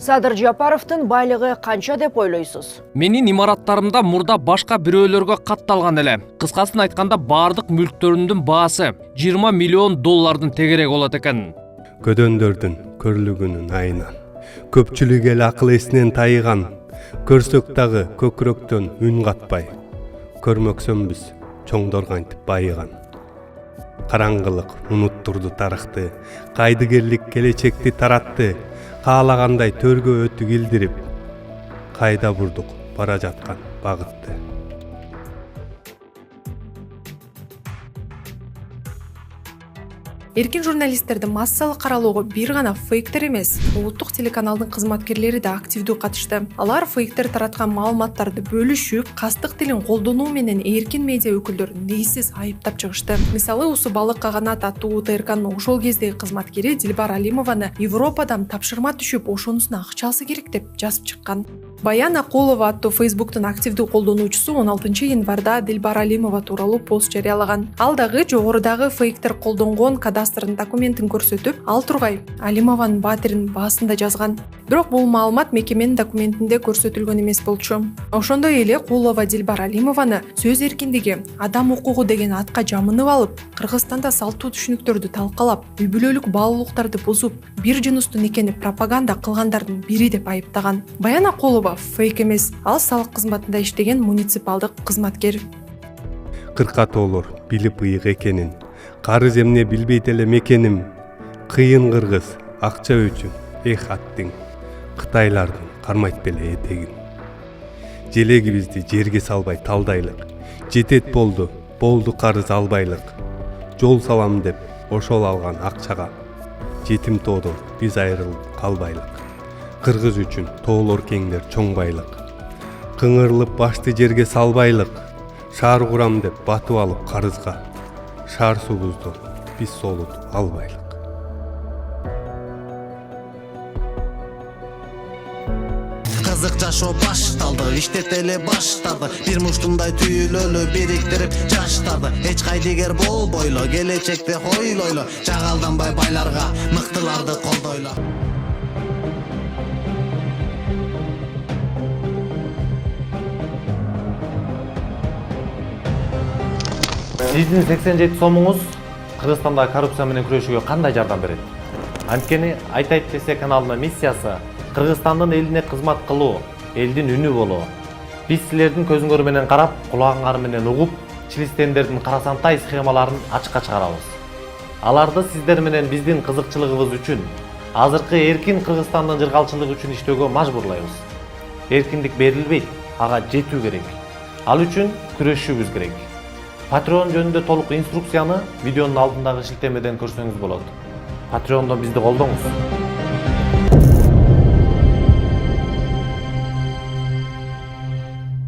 Садыр Жапаровдун байлыгы канча деп ойлойсуз? Менин имараттарымда мурда башка бирөөлөргө катталган эле. Кыскасын айтканда бардык мүлктөрүмдүн баасы 20 миллион доллардын тегерек болот экен. Көдөндөрдүн көрлүгүнүн айынан, көпчүлүк эл акыл эсинен тайган, көрсөк дагы көкүрөктөн үн катпай, көрмөксөнбүз чоңдор кантип байыган. Караңгылык унуттурду тарыхты, кайдыгерлик келечекти таратты, каалагандай төргө өтүк илдирип, кайда бурдук бара жаткан багытты. Эркин журналисттерди массалык каралоого бир гана фейктер эмес, улуттук телеканалдын кызматкерлери да активдүү катышты. Алар фейктер тараткан маалыматтарды бөлүшүп, кастык тилин колдонуу менен эркин медиа өкүлдөрүн негизсиз айыптап чыгышты. Мисалы, Усу балык каганат аттуу ТРКнын ошол кездеги кызматкери Дилбар Алимованы Европадан тапшырма түшүп, ошонусуна акча алсы керек деп жазып чыккан. Баян Акулова аттуу Фейсбуктун активдүү колдонуучусу 16 январда Дилбар Алимова тууралуу пост жарыялаган. Ал дагы жогорудагы фейктер колдонгон кадастрдын документин көрсөтүп, ал тургай Алимованын баатеринин баасында жазган. Бирок бул маалымат мекеменин документинде көрсөтүлгөн эмес болчу. Ошондой эле Кулова Дилбар Алимованы сөз эркиндиги, адам укугу деген атка жамынып алып, Кыргызстанда салттуу түшүнүктөрдү талкалап, үй бүлөлүк баалуулуктарды бузуп, бир жыныстуу некени пропаганда кылгандардын бири деп айыптаган. Баян Акулова фейк эмес, ал салык кызматында иштеген муниципалдык кызматкер. Кыркатоолор билип ыйык экенин, карыз эмне билбейт эле мекеним, кыйын кыргыз акча үчүн эх аттың, Кытайлардын кармайт беле этегин. Желегибизди жерге салбай талдайлык, жетет болду карыз албайлык. Жол салам деп ошол алган акчага, жетим тоодон биз айрылып калбайлык. Кыргыз үчүн тоолор кеңдер чоң байлык. Кыңырылып башты жерге салбайлык, шаар курам деп батып алып карызга, шаар суубузду биз солутуп албайлык. Кызык жашоо башталды, иштет эле баштарды, бир муштундай түйүлөлү бириктирип жаштарды. Эч кайдыгер болбойло, келечекти хойлойло, жагалданбай байларга мыктыларды колдойло. Сиздин 87 сомуңуз Кыргызстанда коррупция менен күрөшүүгө кандай жардам берет? Анткени Айтайт ТС каналынын миссиясы Кыргызстандын элине кызмат кылуу, элдин үнү болуу. Биз силердин көзүңөр менен карап, кулагыңар менен угуп, чилистендердин карасантай схемаларын ачыкка чыгарабыз. Аларды сиздер менен биздин кызыкчылыгыбыз үчүн, азыркы эркин Кыргызстандын жыргалчылыгы үчүн иштөөгө мажбурлайбыз. Эркиндик берилбейт, ага жетүү керек. Ал үчүн күрөшүүбүз керек. Patreon жөнүндө толук инструкцияны видеонун алдындагы шилтемеден көрсөңүз болот. Patreon'дон бизди колдоңуз.